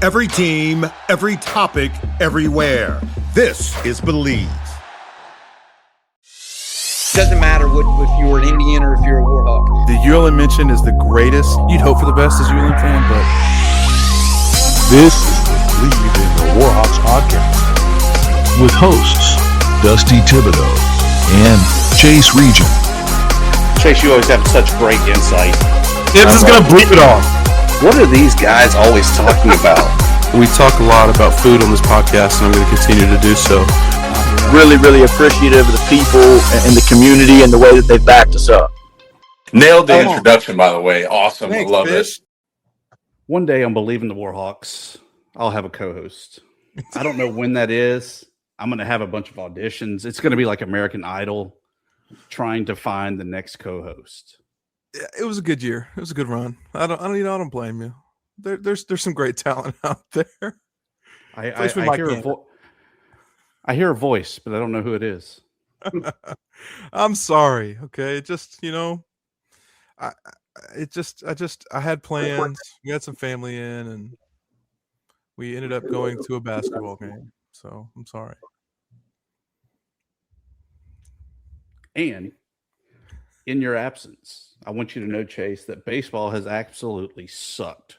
Every team, every topic, everywhere. This is Bleav. Doesn't matter if you were an Indian or if you're a Warhawk. The ULM mention is the greatest. You'd hope for the best as a ULM fan, but this is the Bleav in the Warhawks podcast with hosts Dusty Thibodeaux and Chase Regian. Chase, you always have such great insight. Tibbs is going to bleep it all. What are these guys always talking about? We talk a lot about food on this podcast, and I'm going to continue to do so. Really, really appreciative of the people and the community and the way that they've backed us up. Nailed the introduction, by the way. Awesome. Thanks, I love Fish. it. One day on Bleav in the Warhawks, I'll have a co-host. I don't know when that is. I'm going to have a bunch of auditions. It's going to be like American Idol, trying to find the next co-host. It was a good year. It was a good run. I don't blame you. There's some great talent out there. I hear a voice, but I don't know who it is. I'm sorry. Okay, I had plans. We had some family in, and we ended up going to a basketball game. So I'm sorry. And in your absence, I want you to know, Chase, that baseball has absolutely sucked.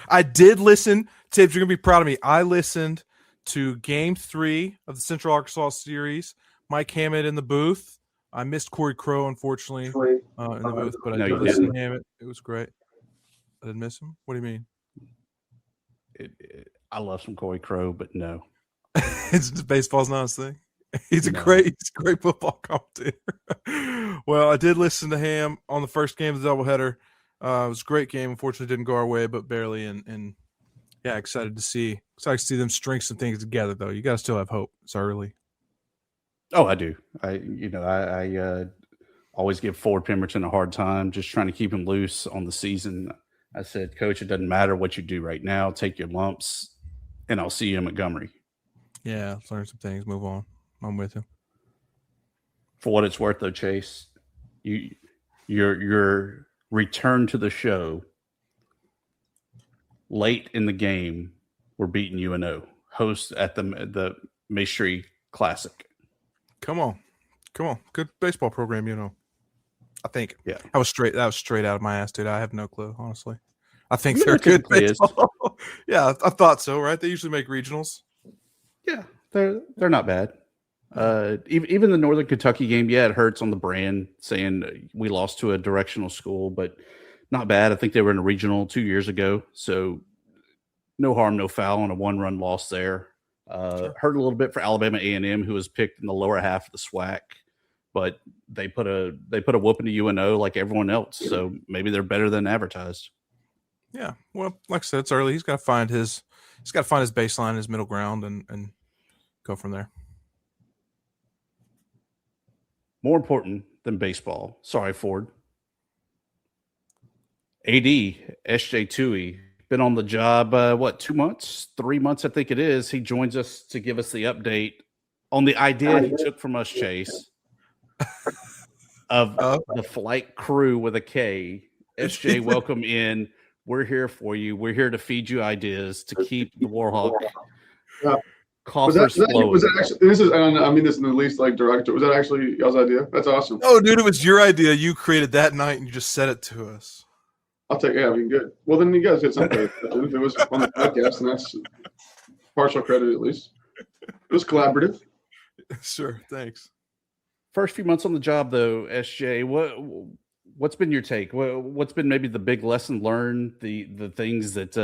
I did listen. Tibbs, you're going to be proud of me. I listened to Game 3 of the Central Arkansas series. Mike Hammett in the booth. I missed Corey Crow, unfortunately, in the booth, but I did listen to Hammett. It was great. I didn't miss him? What do you mean? I love some Corey Crow, but no. Baseball's not his thing. He's a great football commentator. Well, I did listen to Ham on the first game of the doubleheader. It was a great game. Unfortunately, didn't go our way, but barely. And yeah, excited to see them string some things together. Though you got to still have hope. It's early. Oh, I do. I always give Ford Pemberton a hard time, just trying to keep him loose on the season. I said, Coach, it doesn't matter what you do right now. Take your lumps, and I'll see you in Montgomery. Yeah, learn some things. Move on. I'm with you. For what it's worth, though, Chase, your return to the show late in the game, we're beating UNO, host at the Maestri Classic. Come on, good baseball program, I think. Yeah, that was straight out of my ass, dude. I have no clue, honestly. I think they're good baseball. Yeah, I thought so. Right? They usually make regionals. Yeah, they're not bad. Even the Northern Kentucky game, yeah, it hurts on the brand saying we lost to a directional school, but not bad. I think they were in a regional 2 years ago, so no harm, no foul on a one-run loss there. Sure. Hurt a little bit for Alabama A&M, who was picked in the lower half of the SWAC, but they put a whooping to UNO like everyone else, so maybe they're better than advertised. Yeah, well, like I said, it's early. He's got to find his baseline, his middle ground, and go from there. More important than baseball. Sorry, Ford. AD SJ Tuohy, been on the job, 2 months? 3 months, I think it is. He joins us to give us the update on the idea he took from us, Chase, of the flight crew with a K. SJ, welcome in. We're here for you. We're here to feed you ideas to keep the Warhawk coffers flowing. Was that actually, this is, I mean this in the least director. Was that actually y'all's idea? That's awesome. Oh, dude, it was your idea. You created that night and you just said it to us. I'll take it. Yeah, I mean, good. Well, then you guys get some credit. It was on the podcast, and that's partial credit at least. It was collaborative. Sure, thanks. First few months on the job, though, SJ, what's been your take? What's been maybe the big lesson learned? The things that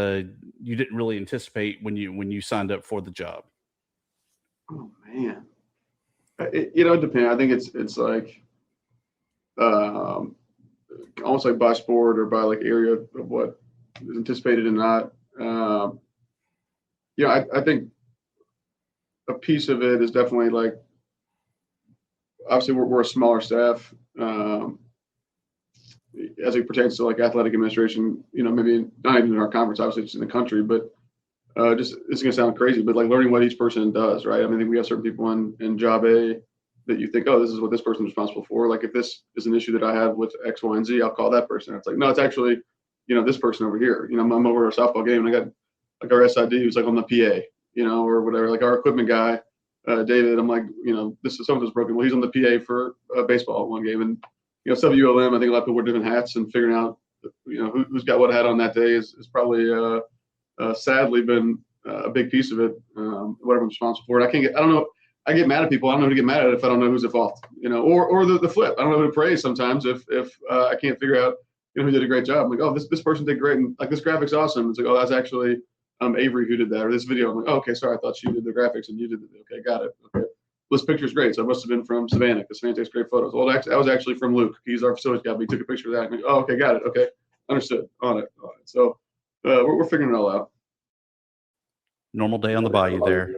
you didn't really anticipate when you signed up for the job? Oh man, it depends. I think it's like almost like by sport or by like area of what is anticipated and not. I think a piece of it is definitely like obviously we're a smaller staff as it pertains to like athletic administration. Maybe not even in our conference, obviously it's in the country, but just it's going to sound crazy, but like learning what each person does, right? I mean, I think we have certain people in job A that you think, oh, this is what this person's responsible for. Like if this is an issue that I have with X, Y, and Z, I'll call that person. It's like, no, it's actually this person over here. I'm over at a softball game and I got like our SID who's like on the PA, or whatever, like our equipment guy, David. I'm like, this is something's broken. Well, he's on the PA for baseball one game, and stuff at ULM. I think a lot of people wear different hats, and figuring out who's got what hat on that day is probably sadly been a big piece of it. Whatever I'm responsible for it. I don't know. I get mad at people. I don't know who to get mad at if I don't know who's at fault. Or the flip. I don't know who to praise sometimes if I can't figure out who did a great job. I'm like, oh, this person did great, and like this graphic's awesome. It's like, oh, that's actually Avery who did that, or this video. I'm like, oh, okay, sorry, I thought she did the graphics and you did it. Okay, got it. Okay, this picture's great, so it must have been from Savannah because Savannah takes great photos. Well, that was actually from Luke. He's our facilities guy. We took a picture of that. I'm like, oh, okay, got it. Okay, understood. On it. So we're figuring it all out. Normal day on the Bayou there.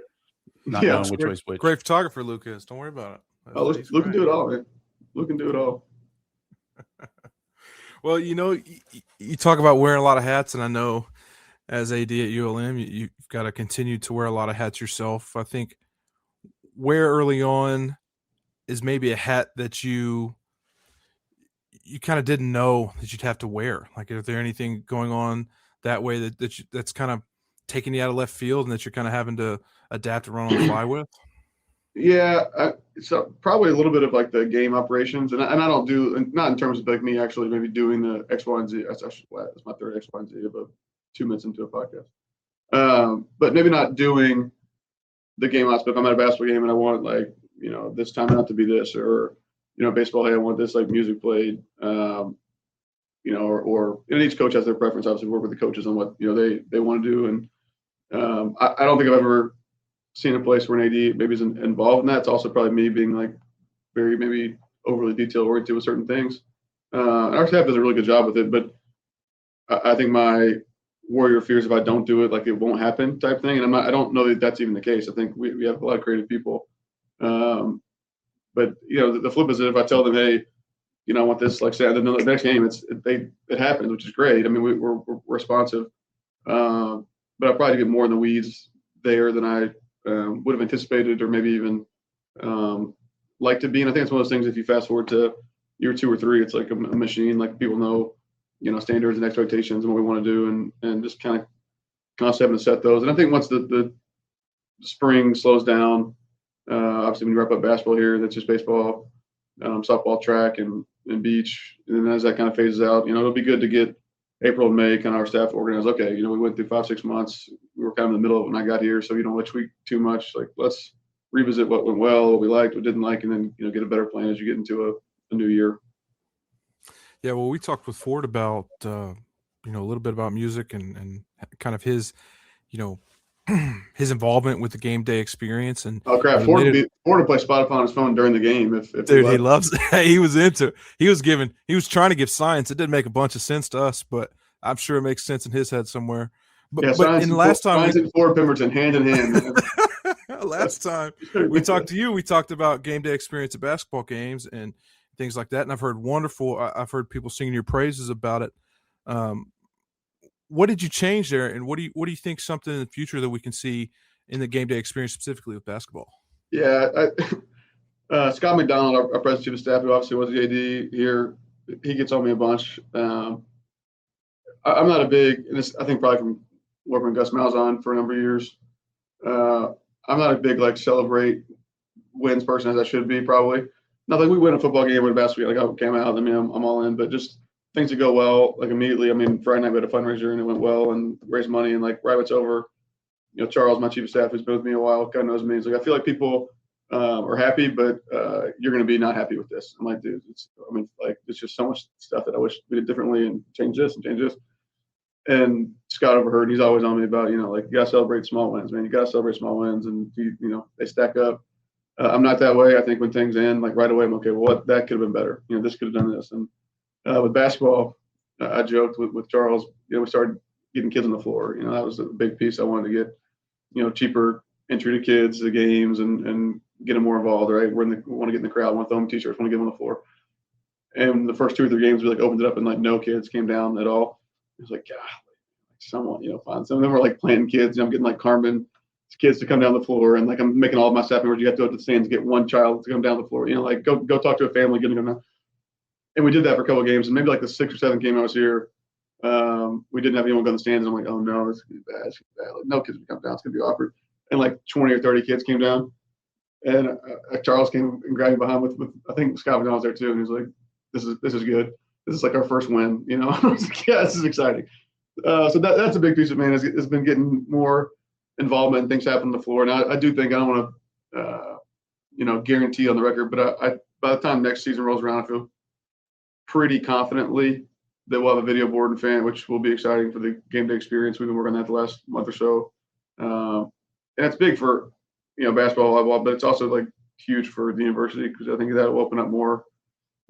Not knowing which way's which. Great photographer, Luke is. Don't worry about it. Luke can do it all, man. Luke can do it all. Well, you talk about wearing a lot of hats, and I know as AD at ULM, you've got to continue to wear a lot of hats yourself. I think where early on is maybe a hat that you kind of didn't know that you'd have to wear. Like, is there anything going on that way that's kind of taking you out of left field and that you're kind of having to adapt and run on the fly with? Yeah, so probably a little bit of like the game operations, and I don't do, not in terms of like me actually maybe doing the X, Y, and Z. That's my third X, Y, and Z about 2 minutes into a podcast. But maybe not doing the game aspect. If I'm at a basketball game and I want like this time not to be this, or baseball, hey, I want this like music played. Or each coach has their preference. Obviously, work with the coaches on what they want to do, and I don't think I've ever seen a place where an AD maybe is involved in that. It's also probably me being like very maybe overly detail oriented with certain things. Our staff does a really good job with it, but I think my warrior fears if I don't do it, like it won't happen type thing. And I don't know that that's even the case. I think we have a lot of creative people. But the flip is that if I tell them, hey, I want this, like say the next game, it happens, which is great. I mean, we're responsive. But I probably get more in the weeds there than I would have anticipated, or maybe even like to be. And I think it's one of those things, if you fast forward to year 2 or 3, it's like a machine. Like people know, standards and expectations and what we want to do, and just kind of constantly having to set those. And I think once the spring slows down, obviously when you wrap up basketball here, that's just baseball, softball, track, and beach. And then as that kind of phases out, it'll be good to get April and May kind of our staff organized. Okay, we went through 5-6 months. We were kind of in the middle of it when I got here, so you don't want to tweak too much. Like, let's revisit what went well, what we liked, what didn't like, and then get a better plan as you get into a new year. Yeah, well, we talked with Ford about a little bit about music and kind of his his involvement with the game day experience. And oh crap, Ford would play Spotify on his phone during the game if dude, he loves it. He was into it. He was trying to give science. It didn't make a bunch of sense to us, but I'm sure it makes sense in his head somewhere. But science in last time, and Ford Pemberton hand in hand. Last time we talked to you, we talked about game day experience at basketball games and things like that. And I've heard people singing your praises about it. What did you change there, and what do you think something in the future that we can see in the game day experience specifically with basketball? Yeah, Scott McDonald, our president chief of staff, who obviously was the AD here, he gets on me a bunch. I'm not a big, and this, I think probably from working with Gus Malzahn for a number of years, I'm not a big like celebrate wins person as I should be probably. Not like we win a football game or a basketball game, like I came out, I mean I'm all in, but just things that go well, like immediately. I mean, Friday night we had a fundraiser and it went well and raised money, and like right when it's over, Charles, my chief of staff, who's been with me a while, kind of knows me. He's like, I feel like people are happy, but you're going to be not happy with this. I'm like, dude, it's just so much stuff that I wish we did differently and change this and change this. And Scott overheard, he's always on me about, like, you got to celebrate small wins, man. You got to celebrate small wins, and they stack up. I'm not that way. I think when things end, like right away, I'm okay, well, that could have been better. This could have done this. And with basketball, I joked with Charles, we started getting kids on the floor. That was a big piece. I wanted to get, cheaper entry to kids, the games, and get them more involved, right? We want to get in the crowd, want to throw them t-shirts, want to get them on the floor. And the first 2 or 3 games, we opened it up and no kids came down at all. It was like, God, someone, find some of them were playing kids. I'm getting Carmen kids to come down the floor, and I'm making all of my staff members, you have to go to the stands, get one child to come down the floor, go talk to a family, get them down. And we did that for a couple of games, and maybe the 6th or 7th game I was here, We didn't have anyone go in the stands. I'm like, oh no, this is gonna be bad. It's gonna be bad. Like, no kids would come down. It's gonna be awkward. And like 20 or 30 kids came down, and Charles came and grabbed me behind with I think Scott McDonald's there too, and he was like, this is good. This is like our first win, you know. I was like, yeah, this is exciting. So that's a big piece of it, man. It's been getting more involvement and things happen on the floor. And I do think I don't want to, guarantee on the record, but I by the time next season rolls around, I feel pretty confidently that we'll have a video board and fan, which will be exciting for the game day experience. We've been working on that the last month or so, and it's big for basketball, volleyball, but it's also like huge for the university because I think that will open up more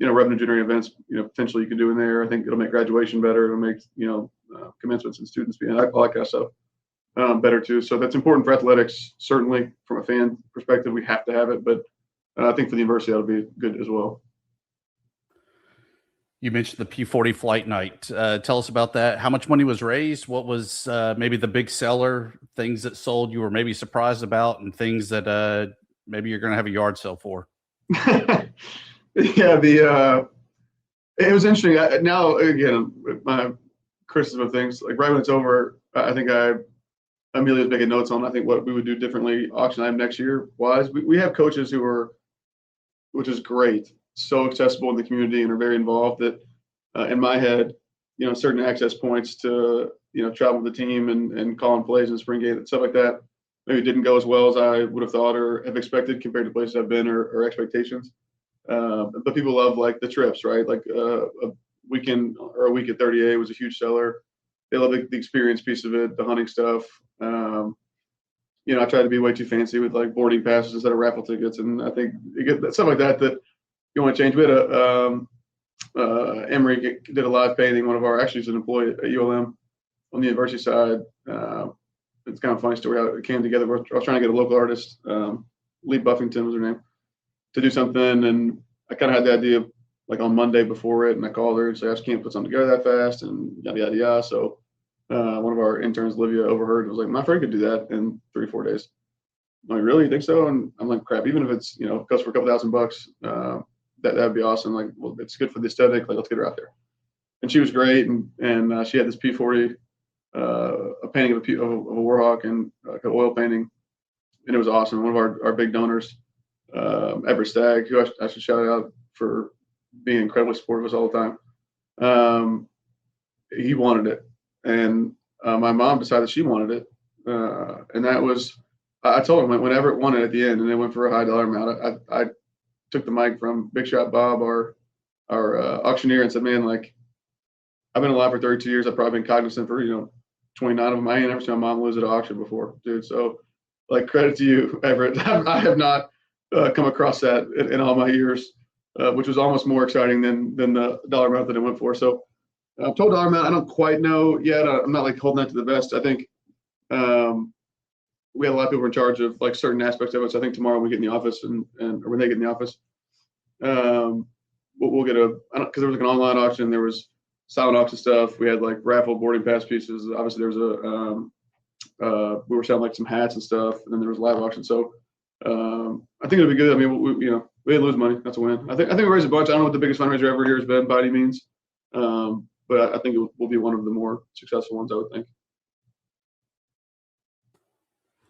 revenue generating events potentially you can do in there. I think it'll make graduation better. It'll make commencements and students being all that kind of stuff better too. So that's important for athletics. Certainly from a fan perspective, we have to have it, but I think for the university that'll be good as well. You mentioned the P40 flight night. Tell us about that. How much money was raised? What was maybe the big seller, things that sold you were maybe surprised about, and things that maybe you're going to have a yard sale for? Yeah, it was interesting. Now, again, my criticism of things, like right when it's over, I think I immediately was making notes on, I think, what we would do differently auction item next year wise. We have coaches who are, which is great, so accessible in the community and are very involved that in my head, certain access points to, travel with the team and calling plays in the spring game and stuff like that maybe didn't go as well as I would have thought or have expected compared to places I've been or expectations. But people love like the trips, right? Like a weekend or a week at 30A was a huge seller. They love the experience piece of it, the hunting stuff. I tried to be way too fancy with like boarding passes instead of raffle tickets, and I think you get stuff like that you want to change. We had Emery did a live painting. One of our actually is an employee at ULM on the university side. It's kind of a funny story how it came together. I was trying to get a local artist, Lee Buffington was her name, to do something, and I kind of had the idea like on Monday before it, and I called her and said I just can't put something together that fast, and yada yada yada. So one of our interns, Olivia, overheard and was like, "My friend could do that in 3 or 4 days." I'm like, "Really? You think so?" And I'm like, "Crap! Even if it's costs for a couple $1,000, that'd be awesome. Like, well, it's good for the aesthetic. Like, let's get her out there." And she was great, and she had this P40, a painting of a Warhawk and like an oil painting, and it was awesome. One of our big donors, Everett Stagg, who I should shout out for being incredibly supportive of us all the time. He wanted it, and my mom decided she wanted it, and that was. I told him whenever it wanted at the end, and it went for a high dollar amount. I took the mic from Big Shot Bob, our auctioneer, and said, "Man, like I've been alive for 32 years. I've probably been cognizant for 29 of them. I ain't never seen my mom lose at an auction before, dude. So, like, credit to you, Everett. I have not come across that in all my years, which was almost more exciting than the dollar amount that it went for. So, total dollar amount, I don't quite know yet. I'm not like holding that to the vest. I think we had a lot of people in charge of like certain aspects of it. So I think tomorrow when we get in the office or when they get in the office, we'll get because there was like an online auction, there was silent auction stuff. We had like raffle boarding pass pieces. Obviously there was we were selling like some hats and stuff, and then there was live auction. So I think it'll be good. I mean, we didn't lose money. That's a win. I think we raised a bunch. I don't know what the biggest fundraiser ever here has been by any means, but I think it will be one of the more successful ones, I would think.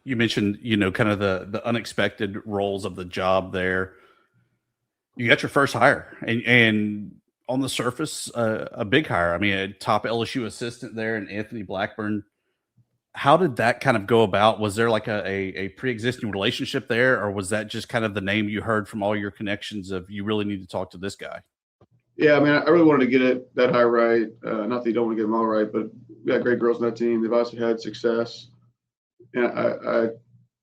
You mentioned, kind of the unexpected roles of the job there. You got your first hire, and on the surface, a big hire. I mean, a top LSU assistant there, and Anthony Blackburn. How did that kind of go about? Was there like a pre-existing relationship there, or was that just kind of the name you heard from all your connections of you really need to talk to this guy? Yeah, I mean, I really wanted to get that hire right. Not that you don't want to get them all right, but we got great girls on that team. They've obviously had success. And I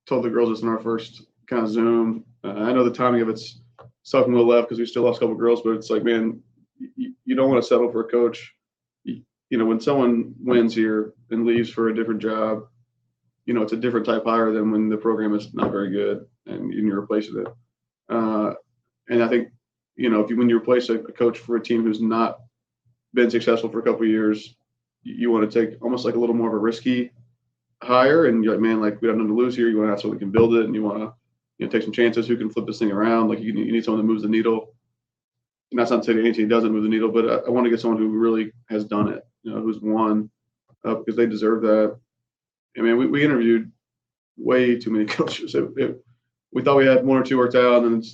told the girls this in our first kind of Zoom. I know the timing of it's sucking a little left because we still lost a couple of girls, but it's like, man, you don't want to settle for a coach. When someone wins here and leaves for a different job, it's a different type hire than when the program is not very good and you're replacing it. And I think, when you replace a coach for a team who's not been successful for a couple of years, you want to take almost like a little more of a risky hire, and you're like, man, like we have nothing to lose here. You want to have someone that can build it, and you want to take some chances. Who can flip this thing around? Like you need someone that moves the needle. And that's not to say that anything doesn't move the needle, but I want to get someone who really has done it who's won, because they deserve that. I mean, we interviewed way too many coaches. We thought we had one or two worked out, and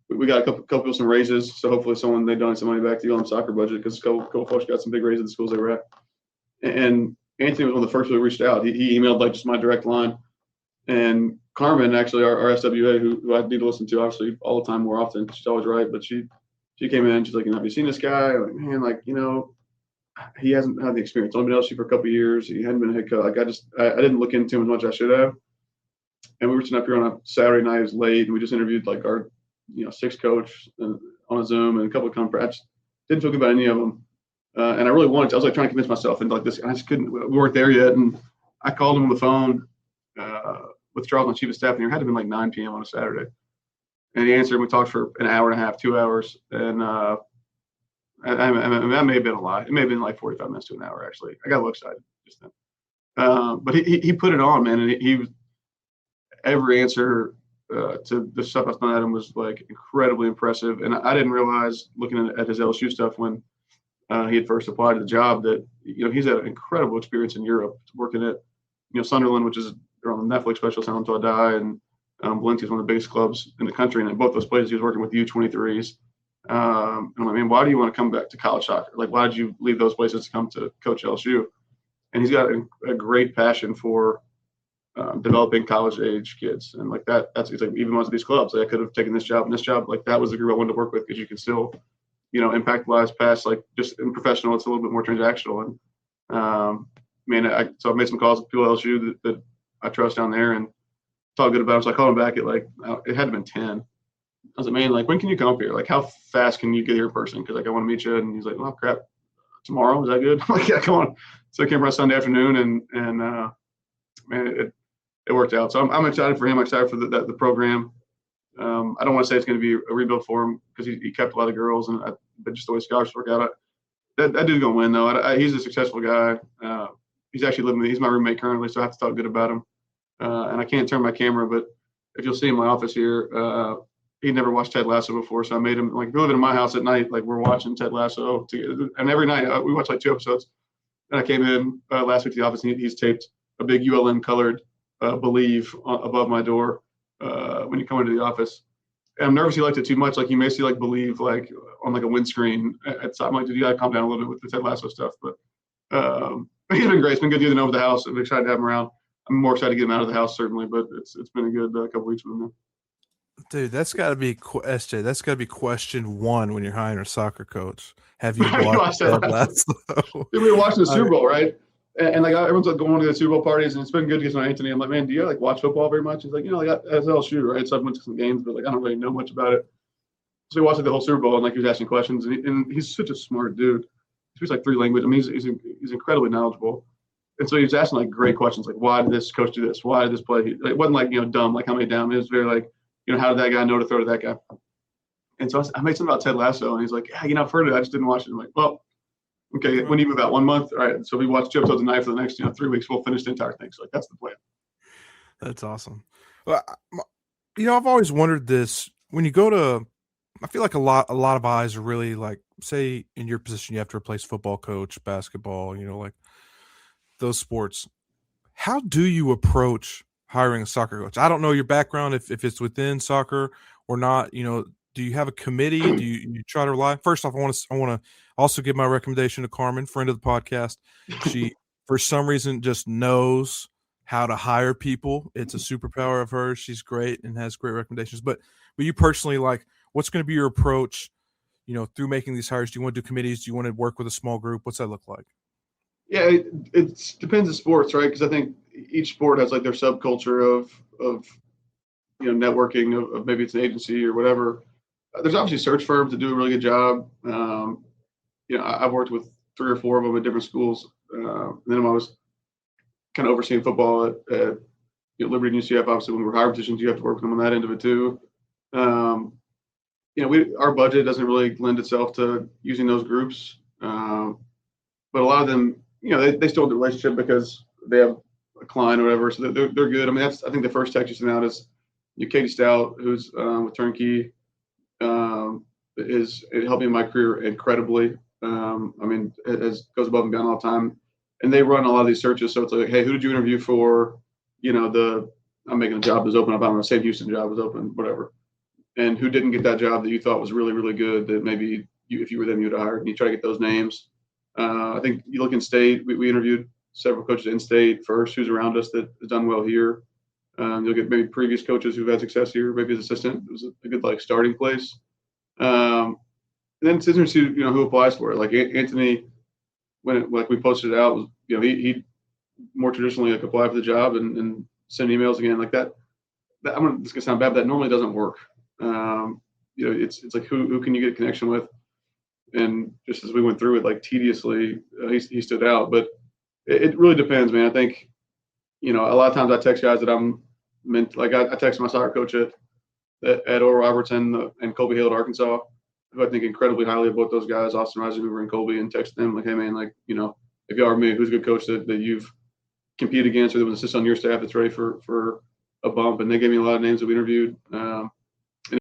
we got a couple of some raises. So hopefully they donate some money back to the ULM soccer budget, because a couple folks got some big raises at the schools they were at. And Anthony was one of the first who reached out. He emailed like just my direct line. And Carmen, actually, our SWA, who I need to listen to obviously all the time more often. She's always right, but she came in. She's like, have you seen this guy? I'm like, man, he hasn't had the experience. I've been LSU for a couple of years. He hadn't been a head coach. Like I didn't look into him as much as I should have. And we were sitting up here on a Saturday night. It was late, and we just interviewed like our, sixth coach on a Zoom and a couple of conferences. Didn't feel good about any of them. And I really wanted to. I was like trying to convince myself into like this. And I just couldn't. We weren't there yet. And I called him on the phone with Charles, my chief of staff, and it had to be like 9 p.m. on a Saturday. And he answered. We talked for an hour and a half, 2 hours, and that may have been a lot. It may have been like 45 minutes to an hour, actually. I got a little excited just then. But he put it on, man, and he was every answer to the stuff I was throwing at him was like incredibly impressive. And I didn't realize, looking at his LSU stuff when he had first applied to the job, that he's had an incredible experience in Europe, working at Sunderland, which is on the Netflix special "Sound Until I Die," and Valencia is one of the biggest clubs in the country. And in both those places, he was working with U23s. And I'm like, man, why do you want to come back to college soccer? Like, why did you leave those places to come to coach LSU? And he's got a great passion for developing college age kids. And like that's like, even most of these clubs, like I could have taken this job and this job. Like that was the group I wanted to work with, because you can still, impact lives past, like just in professional, it's a little bit more transactional. And so I made some calls with people at LSU that I trust down there and talked good about it. So I called him back at it had to have been 10. I was like, man, like, when can you come up here? Like, how fast can you get here in person? Because like I want to meet you. And he's like, oh crap, tomorrow, is that good? I'm like, yeah, come on. So I came around Sunday afternoon, and man, it worked out. So I'm excited for him. I'm excited for the program. I don't want to say it's going to be a rebuild for him, because he kept a lot of girls, but just the way scholarships work out, that dude's going to win though. He's a successful guy. He's actually living. He's my roommate currently, so I have to talk good about him. And I can't turn my camera, but if you'll see in my office here, he'd never watched Ted Lasso before, so I made him, like, we're living in my house at night, like we're watching Ted Lasso together, and every night we watch like 2 episodes. And I came in last week to the office, and he's taped a big ULM colored Bleav above my door when you come into the office. And I'm nervous he liked it too much. Like, you may see like Bleav like on like a windscreen at I'm like, dude, you gotta calm down a little bit with the Ted Lasso stuff. But he's been great. It's been good getting over the house. I'm excited to have him around. I'm more excited to get him out of the house, certainly, but it's been a good couple weeks with him now. Dude, that's got to be SJ. That's got to be question one when you're hiring a soccer coach. Have you watched Ted Lasso? We were watching the Super Bowl, right? And like everyone's like going to the Super Bowl parties, and it's been good to get to know Anthony. I'm like, man, do you like watch football very much? He's like, like as LSU, right? So I went to some games, but like I don't really know much about it. So we watched like the whole Super Bowl, and like he was asking questions, and he's such a smart dude. He speaks like 3 languages. I mean, he's incredibly knowledgeable. And so he was asking like great questions, like why did this coach do this? Why did this play? It wasn't like dumb, like how many down. It was very like, how did that guy know to throw to that guy? And so I made something about Ted Lasso, and he's like, yeah, I've heard it. I just didn't watch it. I'm like, well, okay, when do you move out? 1 month? All right. So we watched 2 episodes a night for the next 3 weeks. We'll finish the entire thing. So like that's the plan. That's awesome. Well, I've always wondered this. When you go to, I feel like a lot of eyes are really like, say in your position, you have to replace football coach, basketball, like those sports. How do you approach hiring a soccer coach? I don't know your background, if it's within soccer or not. Do you have a committee? Do you try to rely? First off, I want to also give my recommendation to Carmen, friend of the podcast. She, for some reason, just knows how to hire people. It's a superpower of hers. She's great and has great recommendations. But you personally, like, what's going to be your approach, through making these hires? Do you want to do committees? Do you want to work with a small group? What's that look like? Yeah, it depends on sports, right? Because I think each sport has like their subculture of networking, of maybe it's an agency or whatever. There's obviously search firms that do a really good job. I've worked with 3 or 4 of them at different schools. And then when I was kind of overseeing football at Liberty and UCF, obviously when we're higher positions, you have to work with them on that end of it too. Our budget doesn't really lend itself to using those groups. But a lot of them, they still have the relationship because they have a client or whatever. So they're good. I mean, I think the first text you sent out is Katie Stout, who's with Turnkey, is helping my career incredibly. I mean, it goes above and beyond all the time. And they run a lot of these searches. So it's like, hey, who did you interview for? You know, I'm making a job that's open up. I don't know, say Houston job was open, whatever. And who didn't get that job that you thought was really, really good that maybe if you were them, you would have hired. And you try to get those names. I think you look in state, we interviewed several coaches in state first who's around us that has done well here. You'll get maybe previous coaches who've had success here, maybe as assistant. It was a good starting place. And then it's interesting to see, who applies for it. Like Anthony, when we posted it out, he more traditionally applied for the job and send emails again like that. This is gonna sound bad, but that normally doesn't work. It's like who can you get a connection with? And just as we went through it, tediously, he stood out. But it really depends, man. I think, a lot of times I text guys that I'm meant. I text my soccer coach at Oral Robertson and Colby Hill at Arkansas, who I think incredibly highly of both those guys, Austin Rising Hoover and Colby, and text them like, hey man, if you are me, who's a good coach that you've competed against or that was assistant on your staff that's ready for a bump? And they gave me a lot of names that we interviewed.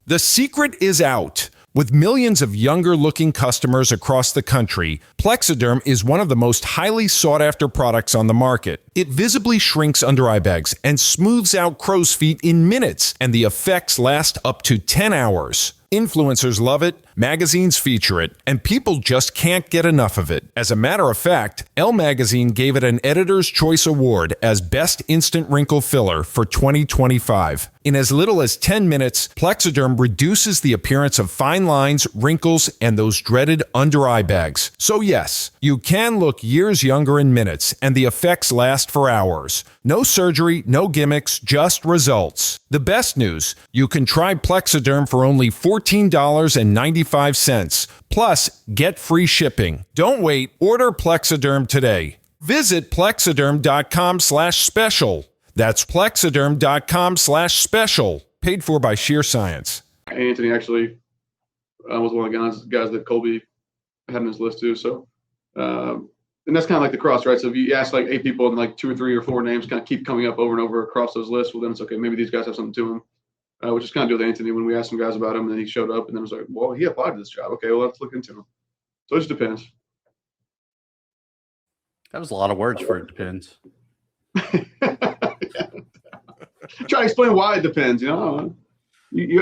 The secret is out. With millions of younger-looking customers across the country, Plexiderm is one of the most highly sought-after products on the market. It visibly shrinks under-eye bags and smooths out crow's feet in minutes, and the effects last up to 10 hours. Influencers love it, magazines feature it, and people just can't get enough of it. As a matter of fact, Elle Magazine gave it an Editor's Choice Award as Best Instant Wrinkle Filler for 2025. In as little as 10 minutes, Plexiderm reduces the appearance of fine lines, wrinkles, and those dreaded under-eye bags. So yes, you can look years younger in minutes, and the effects last for hours. No surgery, no gimmicks, just results. The best news, you can try Plexiderm for only $14.95. Plus, get free shipping. Don't wait. Order Plexiderm today. Visit plexiderm.com/special. That's plexiderm.com/special. Paid for by Sheer Science. Anthony actually was one of the guys that Colby had on his list too. So, and that's kind of like the cross, right? So if you ask 8 people and 2 or 3 or 4 names kind of keep coming up over and over across those lists, well, then it's okay. Maybe these guys have something to them. Which is kind of do with Anthony when we asked some guys about him and then he showed up and then it was like, well, he applied to this job. Okay, well, let's look into him. So it just depends. That was a lot of words for it depends. Try to explain why it depends. You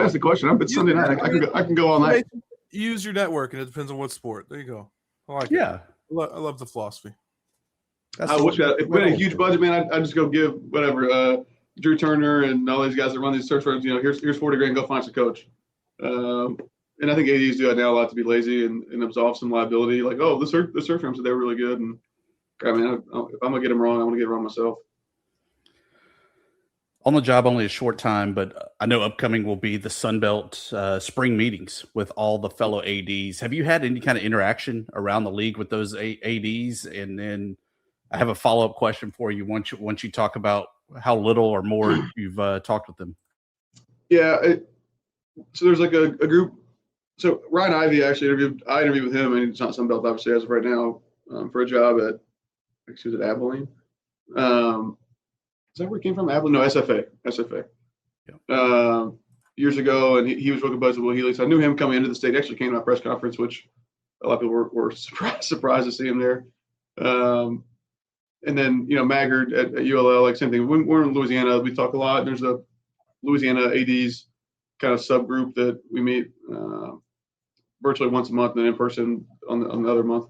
asked the question. It's Sunday night. I can go all night. Use your network, and it depends on what sport. There you go. I like it. I love the philosophy. I wish if we had a huge budget, man, I'd just go give whatever Drew Turner and all these guys that run these search firms. Here's $40,000. Go find a coach. And I think ADs do that now a lot to be lazy and absolve some liability. The search firm said they were really good, and I mean, if I'm gonna get them wrong, I want to get it wrong myself. On the job only a short time, but I know upcoming will be the Sunbelt spring meetings with all the fellow ADs. Have you had any kind of interaction around the league with those ADs? And then I have a follow-up question for you once you talk about how little or more you've talked with them. Yeah. So there's a group. So Ryan Ivey actually I interviewed with him, and it's not Sunbelt obviously as of right now for a job at Abilene. Is that where he came from? Abilene? No, SFA. Yeah. Years ago, and he was working with Will Healy. So I knew him coming into the state. He actually came to my press conference, which a lot of people were surprised to see him there. And then, Maggard at ULL, same thing. When we're in Louisiana, we talk a lot. There's a Louisiana ADs kind of subgroup that we meet virtually once a month and then in person on the other month.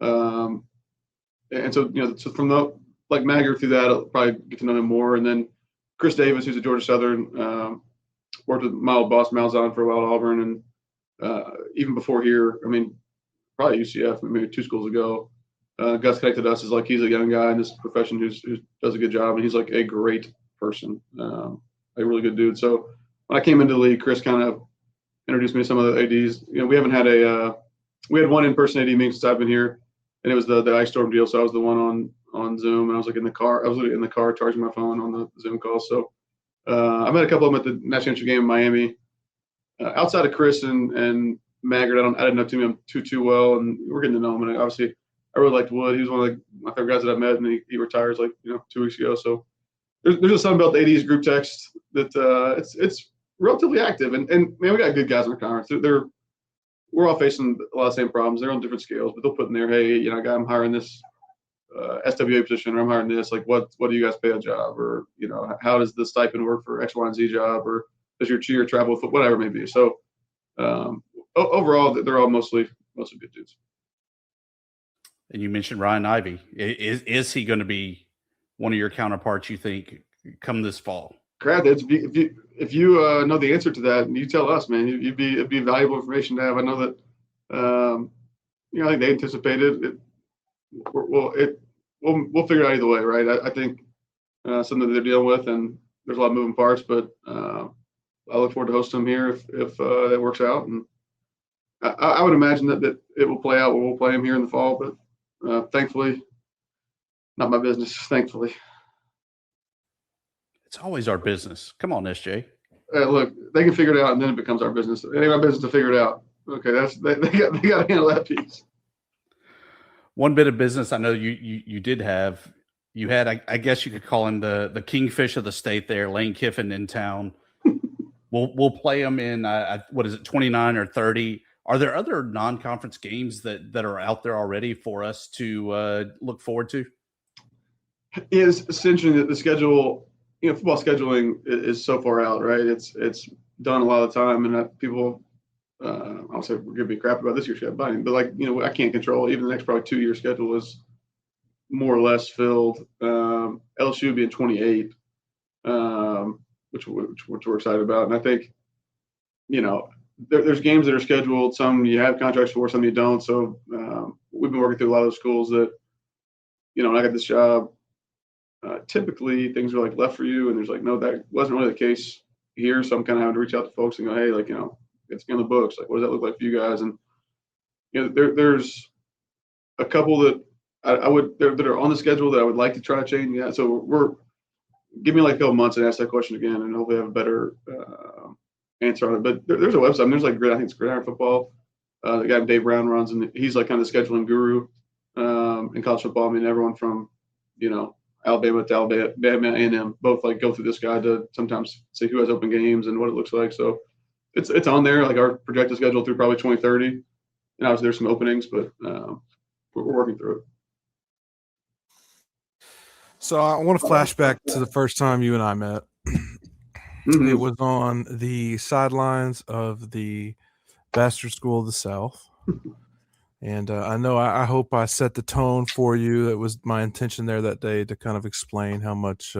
And so, so from Maggard through that, I'll probably get to know him more. And then Chris Davis, who's at Georgia Southern, worked with my old boss Malzahn for a while at Auburn. And even before here, I mean, probably UCF, maybe 2 schools ago. Gus connected us as he's a young guy in this profession who does a good job. And he's a great person, a really good dude. So when I came into the league, Chris kind of introduced me to some of the ADs. We haven't had we had one in-person AD meeting since I've been here. And it was the Ice Storm deal. So I was the one on Zoom, and I was in the car. I was literally in the car charging my phone on the Zoom call. So I met a couple of them at the national championship game in Miami. Outside of Chris and Maggard, I didn't know too well, and we're getting to know him. And obviously, I really liked Wood. He was one of my favorite guys that I've met, and he retires 2 weeks ago. So there's a Sunbelt ADs group text that it's relatively active, and man, we got good guys in our conference. we're all facing a lot of the same problems. They're on different scales, but they'll put in there, hey, you know, I'm hiring this SWA position, or I'm hiring this. Like, what do you guys pay a job, or you know, how does the stipend work for X, Y, and Z job, or does your cheer travel with whatever it may be. So overall, they're all mostly good dudes. And you mentioned Ryan Ivey. Is he going to be one of your counterparts, you think, come this fall? Crap, if you know the answer to that, you tell us, man. It'd be valuable information to have. I know that, you know, I think they anticipated it. We'll figure it out either way, right? I think something that they're dealing with, and there's a lot of moving parts, but I look forward to hosting them here if that works out. And I would imagine that it will play out. We'll play them here in the fall, but thankfully, not my business. Thankfully. It's always our business. Come on, SJ. Look, they can figure it out, and then it becomes our business. It ain't our business to figure it out. Okay, they got to handle that piece. One bit of business I know you did have. You had, I guess you could call him the kingfish of the state there, Lane Kiffin in town. We'll play them in what is it, 29 or 30? Are there other non-conference games that are out there already for us to look forward to? Is essentially that the schedule. You know, football scheduling is so far out, right? It's done a lot of the time, and people, I'll say we're gonna be crap about this year's schedule, but like, you know, I can't control. Even the next probably 2 year schedule is more or less filled. LSU being 28, which we're excited about, and I think, you know, there's games that are scheduled. Some you have contracts for, some you don't. So we've been working through a lot of those schools that, you know, when I got this job. Typically things are like left for you, and there's like, no, that wasn't really the case here. So I'm kind of having to reach out to folks and go, hey, like, you know, it's in the books. Like, what does that look like for you guys? And, you know, there's a couple that that are on the schedule that I would like to try to change. Yeah. So give me like a couple months and ask that question again, and hopefully have a better answer on it. But there's a website. I mean, there's like I think it's Gridiron Football. The guy Dave Brown runs, and he's like kind of the scheduling guru in college football. I mean, everyone from, you know, Alabama to Alabama A&M, both like go through this guy to sometimes see who has open games and what it looks like. So it's on there, like our projected schedule through probably 2030. And obviously there's some openings, but we're working through it. So I want to flash back to the first time you and I met. Mm-hmm. It was on the sidelines of the Bastard School of the South. And I know I hope I set the tone for you. That was my intention there that day, to kind of explain how much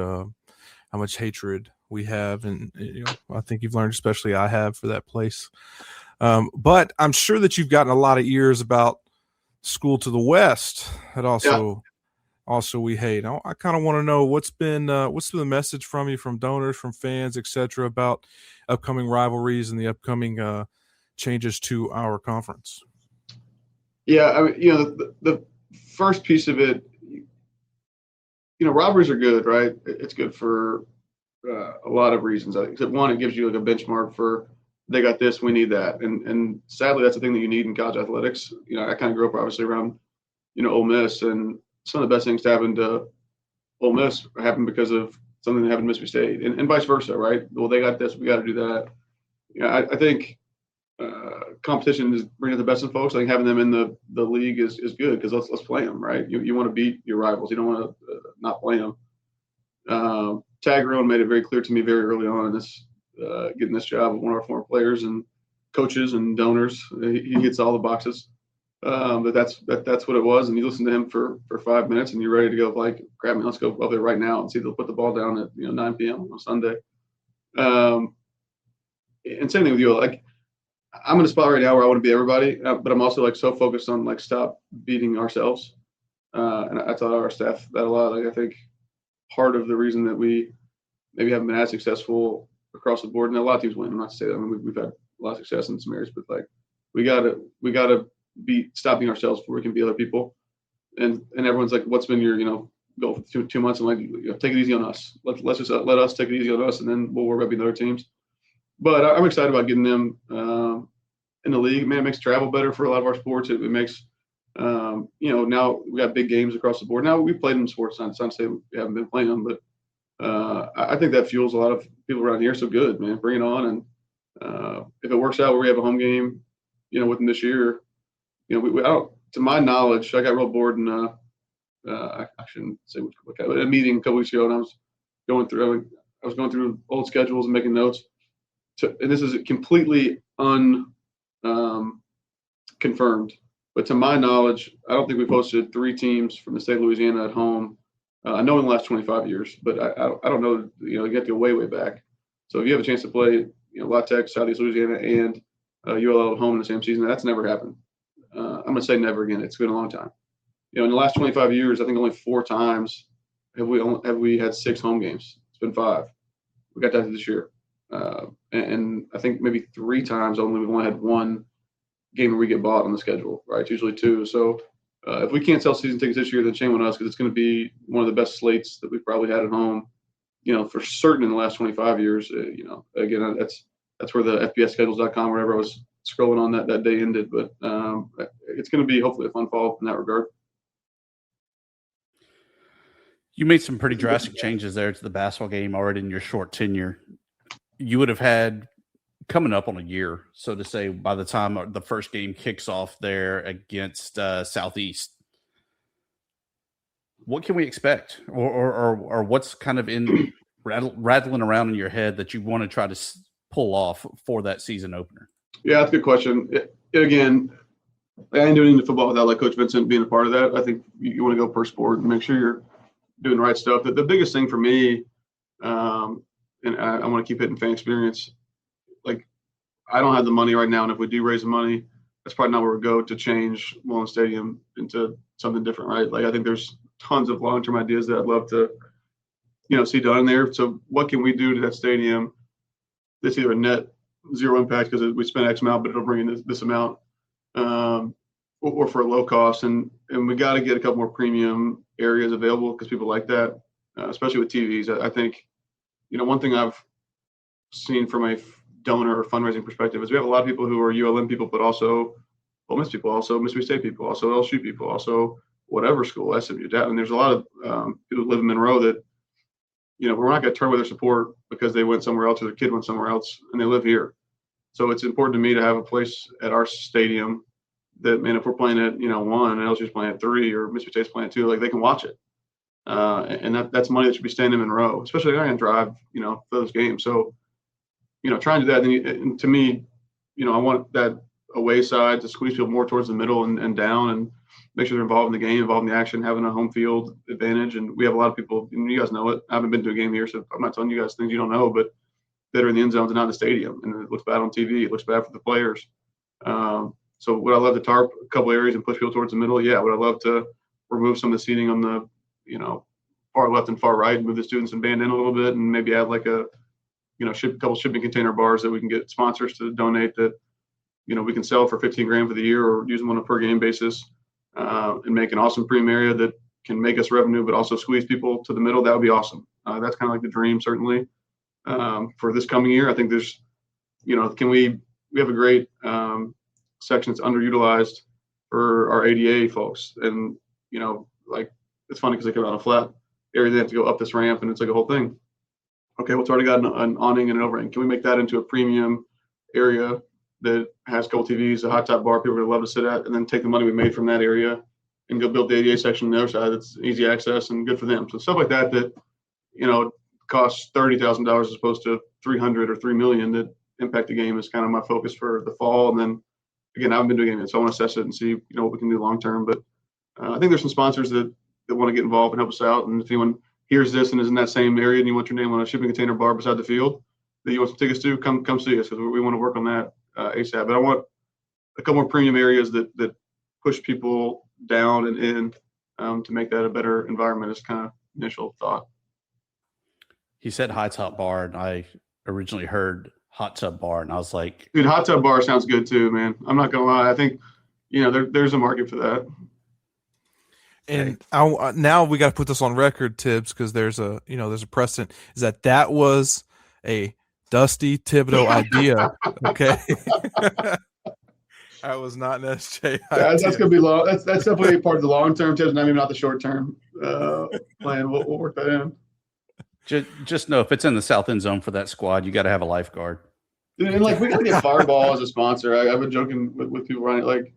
hatred we have, and you know, I think you've learned, especially I have, for that place. But I'm sure that you've gotten a lot of ears about school to the west that also we hate. I kind of want to know what's been the message from you, from donors, from fans, etc., about upcoming rivalries and the upcoming changes to our conference. Yeah, I mean, you know, the first piece of it, you know, rivalries are good, right? It's good for a lot of reasons. I think one, it gives you like a benchmark for, they got this, we need that, and sadly, that's the thing that you need in college athletics. You know, I kind of grew up obviously around, you know, Ole Miss, and some of the best things to happen to Ole Miss happened because of something that happened to Mississippi State, and vice versa, right? Well, they got this, we got to do that. Yeah, I think. Competition is bringing the best in folks. I think having them in the league is good, because let's play them, right? You want to beat your rivals. You don't want to not play them. Taggerone made it very clear to me very early on in this getting this job with one of our former players and coaches and donors. He hits all the boxes. But that's what it was. And you listen to him for 5 minutes, and you're ready to go. Like, crap, man, let's go up there right now and see if they'll put the ball down at 9 p.m. on Sunday. And same thing with you. Like, I'm in a spot right now where I want to be everybody, but I'm also like so focused on like stop beating ourselves. And I tell our staff that a lot. Like, I think part of the reason that we maybe haven't been as successful across the board, and a lot of teams win. I'm not to say that. I mean, we've had a lot of success in some areas, but like we gotta stop being ourselves before we can be other people. And everyone's like, what's been your goal for 2 months? I'm like, take it easy on us. Let's just let us take it easy on us, and then we'll worry about being other teams. But I'm excited about getting them in the league. Man, it makes travel better for a lot of our sports. It makes, now we got big games across the board. Now we've played them in sports. Not to say we haven't been playing them, but I think that fuels a lot of people around here. So good, man, bring it on. And if it works out where we have a home game, with them this year, we I don't, to my knowledge, I got real bored in I shouldn't say a meeting a couple weeks ago, and I was going through old schedules and making notes. And this is completely confirmed, but to my knowledge, I don't think we've hosted 3 teams from the state of Louisiana at home. I know in the last 25 years, but I don't know. You have to go way back. So if you have a chance to play, La Tech, Southeast Louisiana, and ULL at home in the same season, that's never happened. I'm gonna say never again. It's been a long time. In the last 25 years, I think only 4 times have we had 6 home games. It's been 5. We got that this year, and I think maybe 3 times only we've only had 1 game where we get bought on the schedule. Right, it's usually 2. So if we can't sell season tickets this year, then shame on us, because it's going to be one of the best slates that we've probably had at home. For certain in the last 25 years. Again, that's where the FBSschedules.com, wherever I was scrolling on that day ended. But it's going to be hopefully a fun fall in that regard. You made some pretty drastic changes there to the basketball game already in your short tenure. You would have had coming up on a year, so to say, by the time the first game kicks off there against Southeast. What can we expect, or what's kind of in rattling around in your head that you want to try to pull off for that season opener? Yeah, that's a good question. Again, I ain't doing any football without Coach Vincent being a part of that. I think you want to go per sport and make sure you're doing the right stuff. The biggest thing for me, and I want to keep hitting fan experience. I don't have the money right now, and if we do raise the money, that's probably not where we go to change Mullen Stadium into something different, right? I think there's tons of long-term ideas that I'd love to, see done there. So what can we do to that stadium that's either a net zero impact because we spent X amount, but it'll bring in this amount, or for a low cost. And we got to get a couple more premium areas available because people like that, especially with TVs. I think, one thing I've seen from a donor or fundraising perspective is we have a lot of people who are ULM people, but also Ole Miss people, also Mississippi State people, also LSU people, also whatever school, SMU, and there's a lot of people who live in Monroe that, we're not going to turn away their support because they went somewhere else or their kid went somewhere else and they live here. So it's important to me to have a place at our stadium that, man, if we're playing at 1 and LSU's playing at 3 or Mississippi State's playing at 2, they can watch it. And that's money that should be staying in Monroe, especially if I can drive, for those games. So, trying to do that. And to me, I want that away side to squeeze people more towards the middle and down and make sure they're involved in the game, involved in the action, having a home field advantage. And we have a lot of people, and you guys know it. I haven't been to a game here, so I'm not telling you guys things you don't know, but that are in the end zones and not in the stadium. And it looks bad on TV. It looks bad for the players. So would I love to tarp a couple areas and push people towards the middle? Yeah. Would I love to remove some of the seating on the, far left and far right, and move the students and band in a little bit, and maybe add a couple shipping container bars that we can get sponsors to donate that, we can sell for $15,000 for the year, or use them on a per game basis, and make an awesome premium area that can make us revenue, but also squeeze people to the middle. That would be awesome. That's kind of the dream, certainly, for this coming year. I think there's, we have a great section that's underutilized for our ADA folks. And, it's funny because they come out a flat area, they have to go up this ramp, and it's a whole thing. Okay, well, it's already got an awning and an overhang. Can we make that into a premium area that has a couple TVs, a hot top bar people would love to sit at, and then take the money we made from that area and go build the ADA section on the other side that's easy access and good for them. So stuff like that costs $30,000 as opposed to $300,000 or $3 million that impact the game is kind of my focus for the fall. And then again, I haven't been doing it, so I want to assess it and see what we can do long term. But I think there's some sponsors that want to get involved and help us out. And if anyone hears this and is in that same area and you want your name on a shipping container bar beside the field that you want some tickets to, come see us, because we want to work on that ASAP. But I want a couple more premium areas that push people down and in to make that a better environment is kind of initial thought. He said high top bar, and I originally heard hot tub bar, and I was like, dude, hot tub bar sounds good too, man. I'm not gonna lie. I think there's a market for that. And now we got to put this on record, Tibbs, because there's a precedent. Is that was a Dusty Thibodeaux idea? Okay, that was not an SJ. That's gonna be long. That's definitely part of the long term tips, maybe not the short term plan. We'll work that in. Just know if it's in the south end zone for that squad, you got to have a lifeguard. And like we got to get Fireball as a sponsor. I've been joking with people around it. Like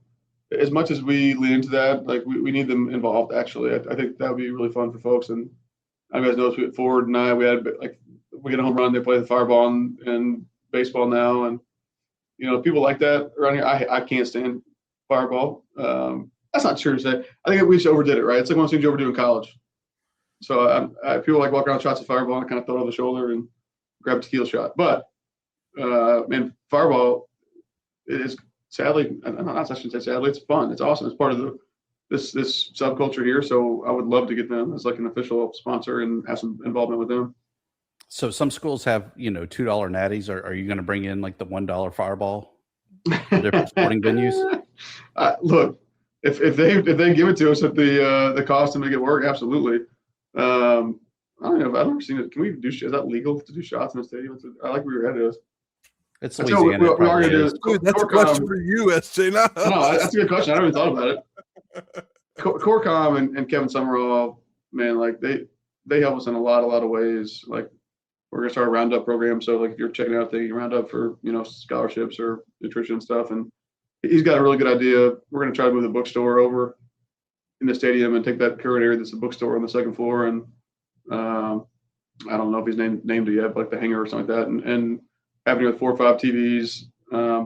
as much as we lean into that, like we need them involved. Actually, I think that would be really fun for folks. And I guys know Ford and I, we had like we get a home run. They play the Fireball and baseball now, and people like that around here. I can't stand Fireball. That's not true to say. I think we just overdid it, right? It's like one of those things you overdo in college. So people like walk around shots of Fireball and kind of throw it over the shoulder and grab a tequila shot. But man, Fireball is sadly, I shouldn't say sadly, it's fun. It's awesome. It's part of this subculture here. So I would love to get them as like an official sponsor and have some involvement with them. So some schools have, $2 natties. Are you going to bring in like the $1 Fireball for different sporting venues? Look, if they give it to us at the cost to make it work, absolutely. I don't know. I've never seen it. Can we do? Is that legal to do shots in the stadium? I like where your head is. It's Louisiana. We are going to do. Dude, that's a question for you, SJ. No, that's a good question. I never even thought about it. Corcom and Kevin Summerall, man, like they help us in a lot of ways. Like we're gonna start a roundup program. So like if you're checking out things, you round up for scholarships or nutrition stuff, and he's got a really good idea. We're gonna try to move the bookstore over in the stadium and take that current area that's a bookstore on the second floor, and I don't know if he's named it yet, but like the hangar or something like that, and having it with 4 or 5 TVs,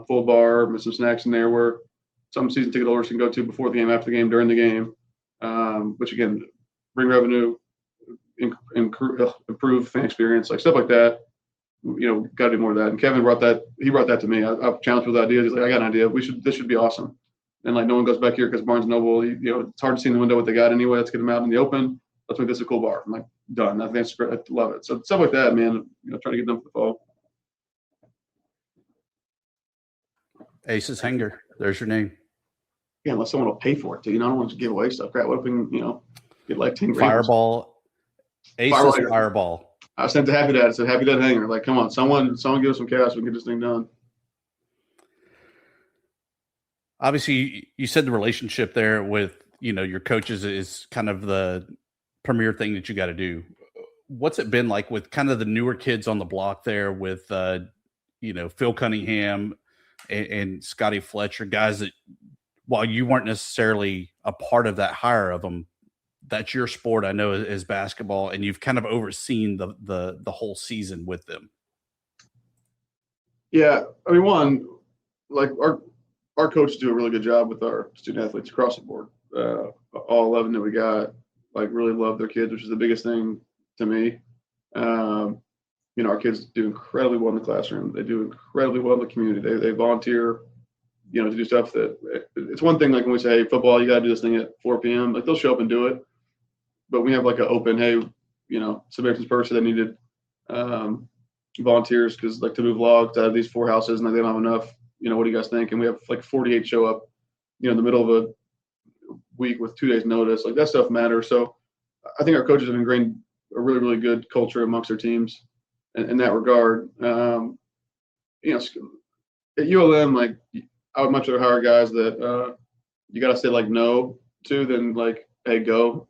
full bar with some snacks in there where some season ticket holders can go to before the game, after the game, during the game, which again, bring revenue, improve fan experience, like stuff like that. Got to do more of that. And Kevin brought that to me. I've challenged with ideas. He's like, I got an idea. This should be awesome. And like no one goes back here because Barnes & Noble, it's hard to see in the window what they got anyway. Let's get them out in the open. Let's make this a cool bar. I'm like, done. I think that's great. I love it. So stuff like that, man. Trying to get them for the fall. Ace's Hanger. There's your name. Yeah, unless someone will pay for it too. I don't want to give away stuff. Crap. What if we can, get like 10 grand? Fireball. Ace's Fireball. I sent to Happy Dad. I said, Happy Dad Hanger. Like, come on, someone give us some cash. We can get this thing done. Obviously, you said the relationship there with, your coaches is kind of the premier thing that you got to do. What's it been like with kind of the newer kids on the block there with, Phil Cunningham and Scotty Fletcher, guys that while you weren't necessarily a part of that hire of them, that's your sport, I know, is basketball, and you've kind of overseen the whole season with them. Yeah, I mean, one, like our coaches do a really good job with our student athletes across the board. All 11 that we got, like, really love their kids, which is the biggest thing to me. Our kids do incredibly well in the classroom. They do incredibly well in the community. They volunteer, to do stuff that it's one thing. Like when we say, hey, football, you got to do this thing at 4 p.m. Like they'll show up and do it. But we have like an open, hey, Samaritan's Purse that needed volunteers because like to move logs out of these 4 houses and like, they don't have enough. What do you guys think? And we have like 48 show up, in the middle of a week with 2 days notice. Like that stuff matters. So I think our coaches have ingrained a really, really good culture amongst their teams in that regard. At ULM, like I would much rather hire guys that you got to say like no to than like, hey, go,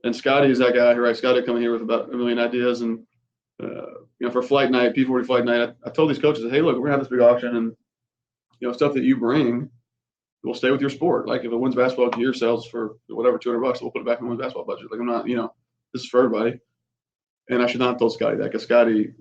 And Scotty is that guy, right? Scotty coming here with about 1 million ideas. And, for flight night, P40 flight night, I told these coaches, hey, look, we're going to have this big auction and, stuff that you bring will stay with your sport. Like if a women's basketball gear sells for whatever, $200, we'll put it back in the women's basketball budget. Like I'm not, this is for everybody. And I should not have told Scotty that because Scotty,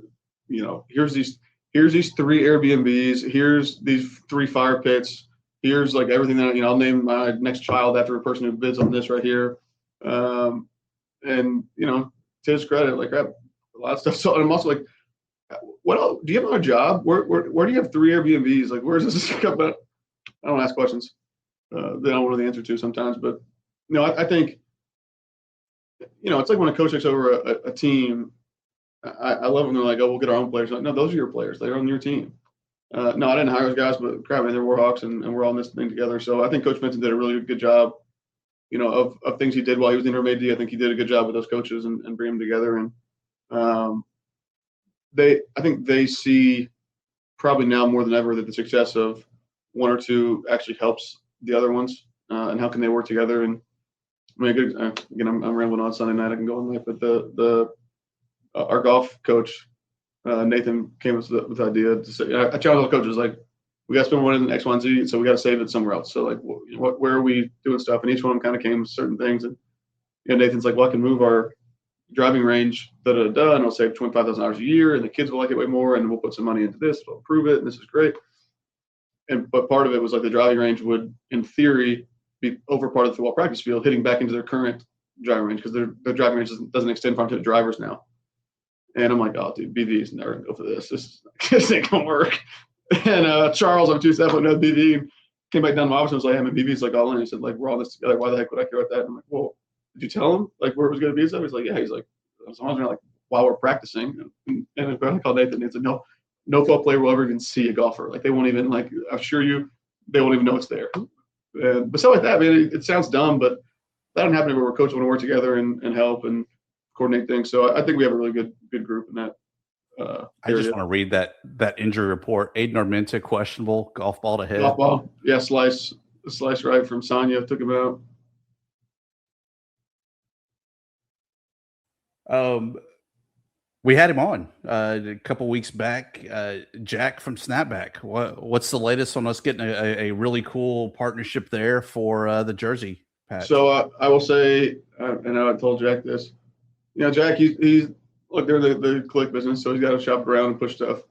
here's these 3 Airbnbs, here's these 3 fire pits, here's like everything that, I'll name my next child after a person who bids on this right here. And, to his credit, like I have a lot of stuff. So I'm also like, what else? Do you have another job? Where do you have 3 Airbnbs? Like, where's this come about? I don't ask questions. They don't know the answer to sometimes, but I think, it's like when a coach takes over a team, I love when they're like, oh, we'll get our own players. Like, no, those are your players. They're on your team. No, I didn't hire those guys, but crap, man, they're Warhawks and we're all in this thing together. So I think Coach Benson did a really good job, of things he did while he was in interim AD. I think he did a good job with those coaches and bringing them together. And I think they see probably now more than ever that the success of 1 or 2 actually helps the other ones, and how can they work together. And I mean, again, I'm rambling on Sunday night. I can go on that, but our golf coach, Nathan came up with the idea to say, I challenged all the coaches, like, we got to spend more money than X, Y, and Z, so we got to save it somewhere else. So, like, where are we doing stuff? And each one of them kind of came with certain things. And Nathan's like, well, I can move our driving range, and I'll save $25,000 a year, and the kids will like it way more, and we'll put some money into this, we'll improve it, and this is great. But part of it was like the driving range would, in theory, be over part of the football practice field, hitting back into their current driving range, because their driving range doesn't extend far to the drivers now. And I'm like, oh, dude, BV is never gonna go for this. This ain't gonna work. And Charles, I'm 2 steps another BV, and came back down to my office and was like, hey, my BV's like all in. He said, like, we're all in this together. Why the heck would I care about that? And I'm like, well, did you tell him like where it was gonna be and stuff? He's like, yeah. He's like, someone's gonna like while we're practicing. And I called Nathan and he said, no football player will ever even see a golfer. Like, they won't even, like, I assure you, they won't even know it's there. But stuff like that, man, it sounds dumb, but that doesn't happen everywhere. Coaches want to work together and help and coordinate things. So I think we have a really good group in that. I just want to read that injury report. Aiden Armenta, questionable, golf ball to head. Golf ball, yeah, slice right from Sonya, took him out. We had him on a couple weeks back. Jack from Snapback. What's the latest on us getting a really cool partnership there for the jersey patch? So I will say, and I told Jack this. Jack, he's look, they're the click business, so he's got to shop around and push stuff,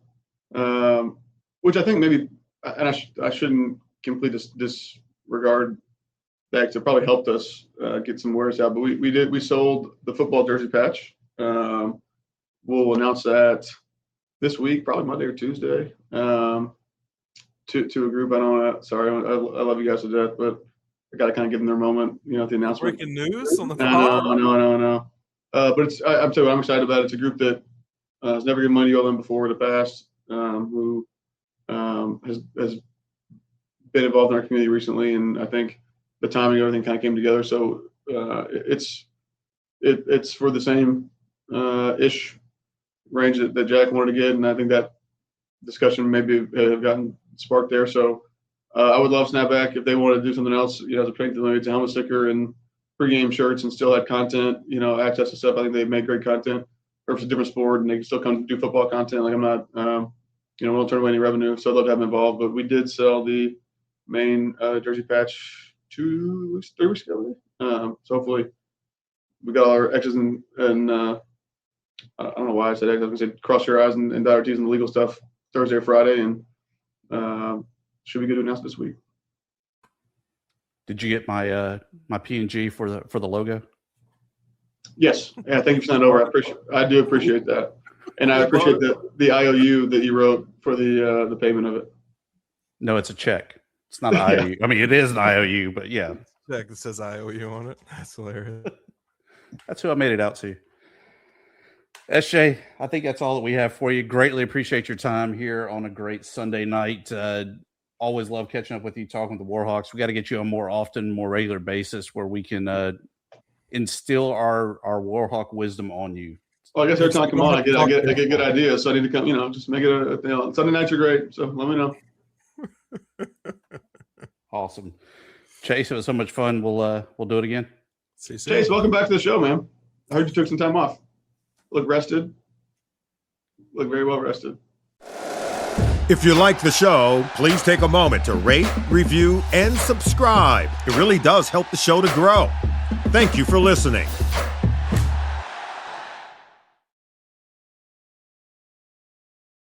which I think maybe, and I shouldn't completely disregard that, because it probably helped us get some wares out. But we sold the football jersey patch. We'll announce that this week, probably Monday or Tuesday, to a group. I love you guys to death, but I got to kind of give them their moment, at the announcement. Breaking news on the No. But I'm excited about it. It's a group that has never given money to ULM before in the past, who has been involved in our community recently, and I think the timing of everything kind of came together. So it's for the same ish range that Jack wanted to get, and I think that discussion maybe have gotten sparked there. So I would love Snapback if they wanted to do something else, as a paint, maybe it's a helmet sticker and pregame shirts and still had content, access to stuff. I think they've made great content. Or if it's a different sport and they can still come do football content, like I'm not, we don't turn away any revenue. So I'd love to have them involved. But we did sell the main jersey patch 3 weeks ago. So hopefully we got all our X's and I don't know why I said X. I was going to say cross your I's and dot your T's and the legal stuff Thursday or Friday, and should be good to announce this week. Did you get my my P&G for the logo? Yes. Yeah, thank you for sending over. I do appreciate that, and I appreciate the IOU that you wrote for the payment of it. No, it's a check. It's not an IOU. I mean, it is an IOU, but yeah, check that says IOU on it. That's hilarious. That's who I made it out to. SJ, I think that's all that we have for you. Greatly appreciate your time here on a great Sunday night. Always love catching up with you, talking with the Warhawks. We got to get you on more often, more regular basis where we can instill our Warhawk wisdom on you. Well, I guess every time I come on, I get good ideas. So I need to come, just make it Sunday nights are great. So let me know. Awesome. Chase, it was so much fun. We'll do it again. See you soon. Chase, welcome back to the show, man. I heard you took some time off. Look rested. Look very well rested. If you like the show, please take a moment to rate, review, and subscribe. It really does help the show to grow. Thank you for listening.